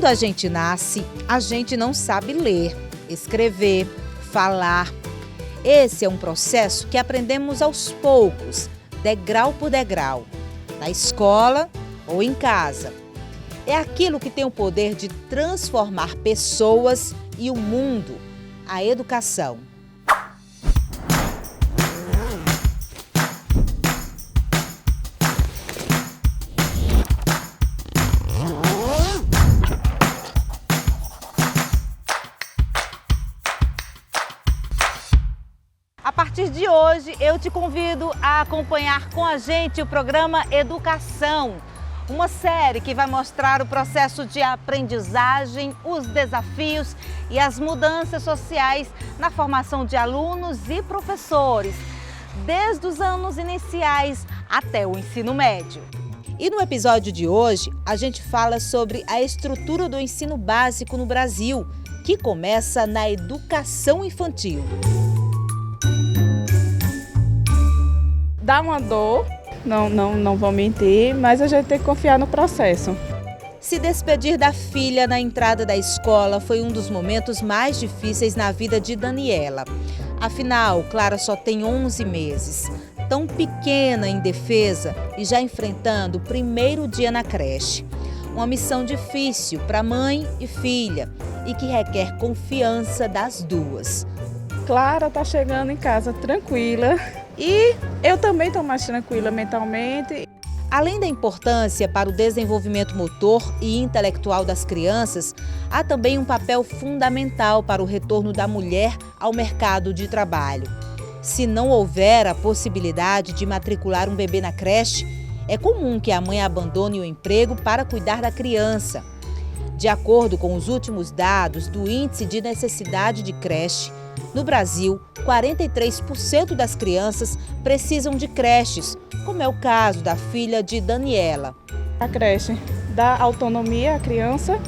a gente nasce, a gente não sabe ler, escrever, falar. Esse é um processo que aprendemos aos poucos, degrau por degrau, na escola ou em casa. É aquilo que tem o poder de transformar pessoas e o mundo, a educação. A partir de hoje, eu te convido a acompanhar com a gente o programa Educação, uma série que vai mostrar o processo de aprendizagem, os desafios e as mudanças sociais na formação de alunos e professores, desde os anos iniciais até o ensino médio. E no episódio de hoje, a gente fala sobre a estrutura do ensino básico no Brasil, que começa na educação infantil. Dá uma dor, não vou mentir, mas a gente tem que confiar no processo. Se despedir da filha na entrada da escola foi um dos momentos mais difíceis na vida de Daniela. Afinal, Clara só tem 11 meses, tão pequena, indefesa e já enfrentando o primeiro dia na creche. Uma missão difícil para mãe e filha e que requer confiança das duas. Clara está chegando em casa tranquila. E eu também estou mais tranquila mentalmente. Além da importância para o desenvolvimento motor e intelectual das crianças, há também um papel fundamental para o retorno da mulher ao mercado de trabalho. Se não houver a possibilidade de matricular um bebê na creche, é comum que a mãe abandone o emprego para cuidar da criança. De acordo com os últimos dados do Índice de Necessidade de Creche, no Brasil, 43% das crianças precisam de creches, como é o caso da filha de Daniela. A creche dá autonomia à criança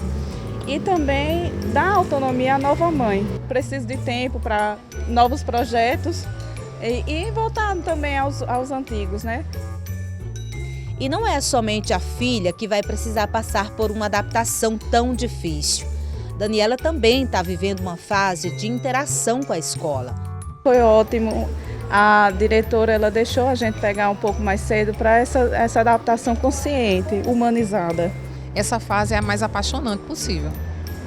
e também dá autonomia à nova mãe. Precisa de tempo para novos projetos e voltar também aos antigos, né? E não é somente a filha que vai precisar passar por uma adaptação tão difícil. Daniela também está vivendo uma fase de interação com a escola. Foi ótimo. A diretora ela deixou a gente pegar um pouco mais cedo para essa adaptação consciente, humanizada. Essa fase é a mais apaixonante possível,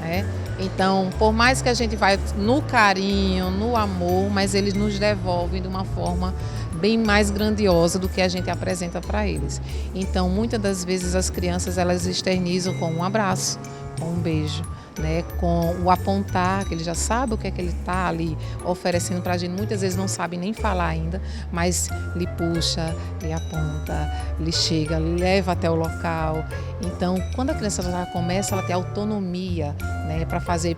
né? Então, por mais que a gente vá no carinho, no amor, mas eles nos devolvem de uma forma bem mais grandiosa do que a gente apresenta para eles. Então, muitas das vezes as crianças elas externizam com um abraço, com um beijo, né, com o apontar, que ele já sabe o que é que ele está ali oferecendo para a gente. Muitas vezes não sabe nem falar ainda, mas lhe puxa, lhe aponta, lhe chega, lhe leva até o local. Então, quando a criança já começa, ela tem autonomia, né, para fazer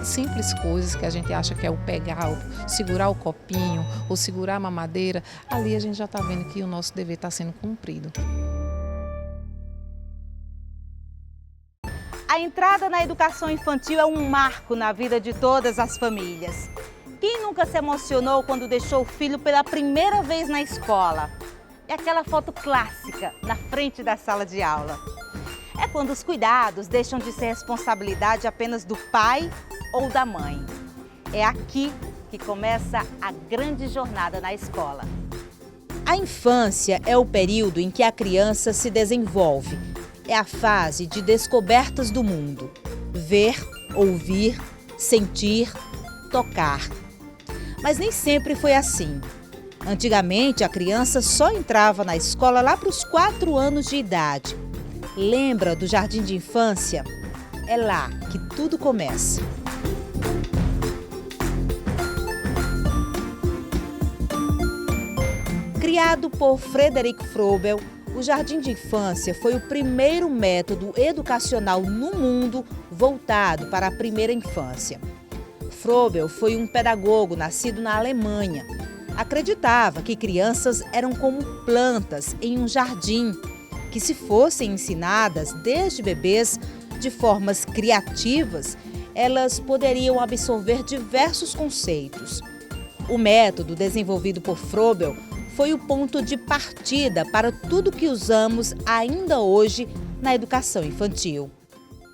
simples coisas que a gente acha que é o pegar, o segurar o copinho, ou segurar a mamadeira, ali a gente já está vendo que o nosso dever está sendo cumprido. A entrada na educação infantil é um marco na vida de todas as famílias. Quem nunca se emocionou quando deixou o filho pela primeira vez na escola? É aquela foto clássica na frente da sala de aula. É quando os cuidados deixam de ser responsabilidade apenas do pai ou da mãe. É aqui que começa a grande jornada na escola. A infância é o período em que a criança se desenvolve. É a fase de descobertas do mundo. Ver, ouvir, sentir, tocar. Mas nem sempre foi assim. Antigamente, a criança só entrava na escola lá para os 4 anos de idade. Lembra do jardim de infância? É lá que tudo começa. Criado por Frederic Froebel, o jardim de infância foi o primeiro método educacional no mundo voltado para a primeira infância. Froebel foi um pedagogo nascido na Alemanha. Acreditava que crianças eram como plantas em um jardim, que se fossem ensinadas desde bebês de formas criativas, elas poderiam absorver diversos conceitos. O método desenvolvido por Froebel foi o ponto de partida para tudo que usamos ainda hoje na educação infantil.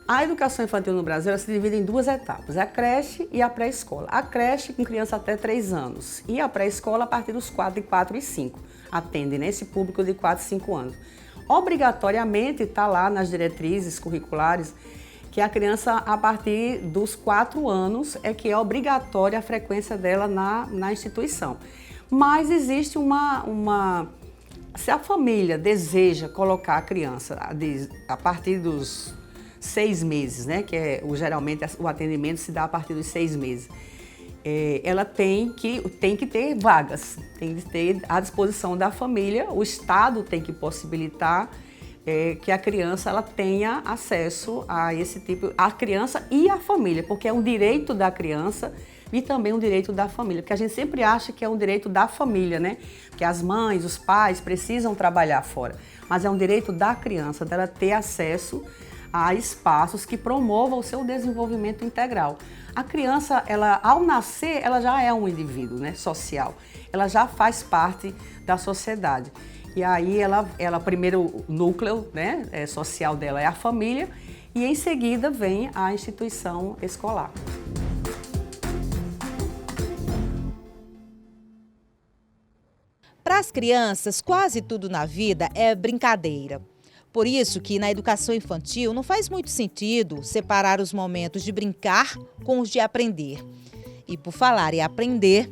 A educação infantil no Brasil ela se divide em duas etapas, a creche e a pré-escola. A creche com criança até 3 anos e a pré-escola a partir dos 4 e 5. Atende esse público de 4 e 5 anos. Obrigatoriamente está lá nas diretrizes curriculares que a criança a partir dos 4 anos é que é obrigatória a frequência dela na instituição. Mas existe se a família deseja colocar a criança a partir dos 6 meses, né, que geralmente o atendimento se dá a partir dos 6 meses, ela tem que ter vagas, tem que ter à disposição da família, o Estado tem que possibilitar que a criança ela tenha acesso a esse tipo, a criança e a família, porque é um direito da criança e também um direito da família, porque a gente sempre acha que é um direito da família, né? Que as mães, os pais precisam trabalhar fora, mas é um direito da criança, dela ter acesso a espaços que promovam o seu desenvolvimento integral. A criança, ela, ao nascer, ela já é um indivíduo, né, social, ela já faz parte da sociedade. E aí, primeiro o núcleo, né, social dela é a família e em seguida vem a instituição escolar. Para as crianças, quase tudo na vida é brincadeira. Por isso que na educação infantil não faz muito sentido separar os momentos de brincar com os de aprender. E por falar em aprender,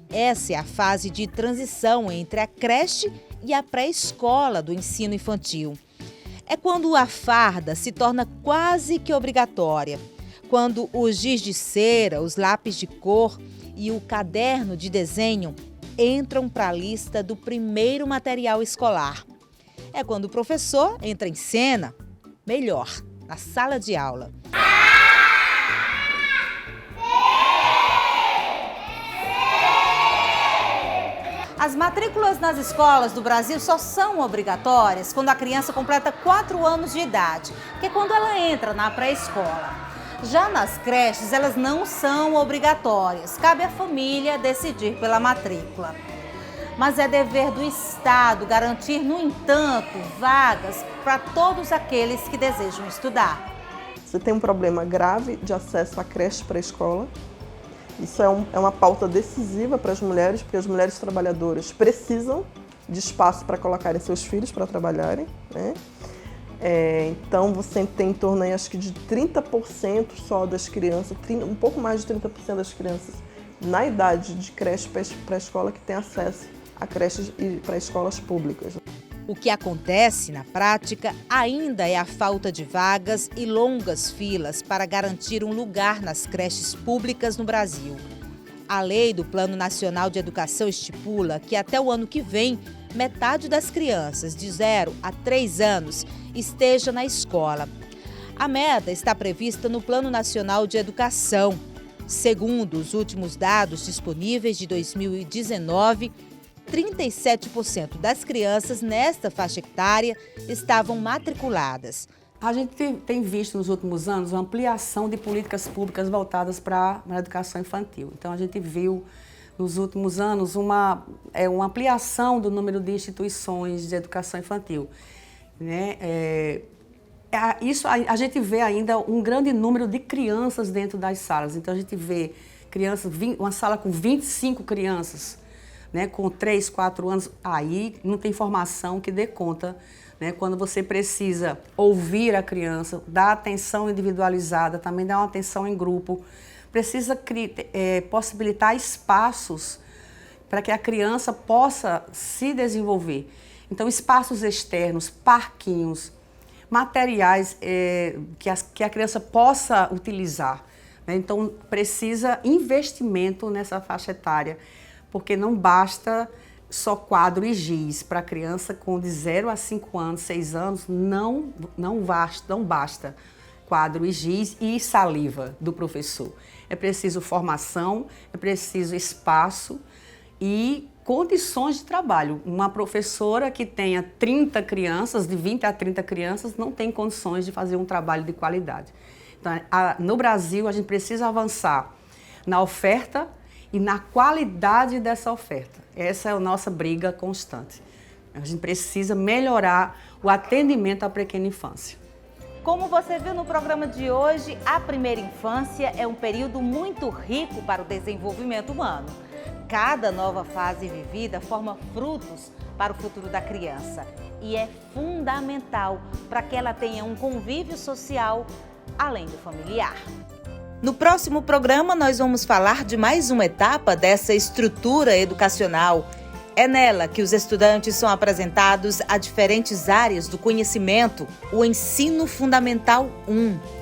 essa é a fase de transição entre a creche e a pré-escola do ensino infantil. É quando a farda se torna quase que obrigatória, quando o giz de cera, os lápis de cor e o caderno de desenho entram para a lista do primeiro material escolar. É quando o professor entra em cena, melhor, na sala de aula. As matrículas nas escolas do Brasil só são obrigatórias quando a criança completa 4 anos de idade, que é quando ela entra na pré-escola. Já nas creches, elas não são obrigatórias, cabe à família decidir pela matrícula. Mas é dever do Estado garantir, no entanto, vagas para todos aqueles que desejam estudar. Você tem um problema grave de acesso à creche pré-escola. Isso é uma pauta decisiva para as mulheres, porque as mulheres trabalhadoras precisam de espaço para colocarem seus filhos para trabalharem, né? Então você tem em torno aí, acho que de 30% só das crianças, um pouco mais de 30% das crianças na idade de creche pré-escola que tem acesso a creches e pré-escolas públicas. O que acontece na prática ainda é a falta de vagas e longas filas para garantir um lugar nas creches públicas no Brasil. A lei do Plano Nacional de Educação estipula que até o ano que vem, metade das crianças de 0 a 3 anos esteja na escola. A meta está prevista no Plano Nacional de Educação. Segundo os últimos dados disponíveis de 2019, 37% das crianças nesta faixa etária estavam matriculadas. A gente tem visto nos últimos anos uma ampliação de políticas públicas voltadas para a educação infantil. Então a gente viu nos últimos anos uma ampliação do número de instituições de educação infantil, né? A gente vê ainda um grande número de crianças dentro das salas. Então a gente vê uma sala com 25 crianças, né, com 3, 4 anos, aí não tem formação que dê conta, né, quando você precisa ouvir a criança, dar atenção individualizada, também dar uma atenção em grupo, precisa possibilitar espaços para que a criança possa se desenvolver. Então, espaços externos, parquinhos, materiais que a criança possa utilizar, né? Então, precisa investimento nessa faixa etária, porque não basta só quadro e giz. Para a criança com de 0 a 5 anos, 6 anos, não basta quadro e giz e saliva do professor. É preciso formação, é preciso espaço e condições de trabalho. Uma professora que tenha 30 crianças, de 20 a 30 crianças, não tem condições de fazer um trabalho de qualidade. Então, no Brasil, a gente precisa avançar na oferta e na qualidade dessa oferta. Essa é a nossa briga constante. A gente precisa melhorar o atendimento à pequena infância. Como você viu no programa de hoje, a primeira infância é um período muito rico para o desenvolvimento humano. Cada nova fase vivida forma frutos para o futuro da criança e é fundamental para que ela tenha um convívio social além do familiar. No próximo programa, nós vamos falar de mais uma etapa dessa estrutura educacional. É nela que os estudantes são apresentados a diferentes áreas do conhecimento, o Ensino Fundamental 1.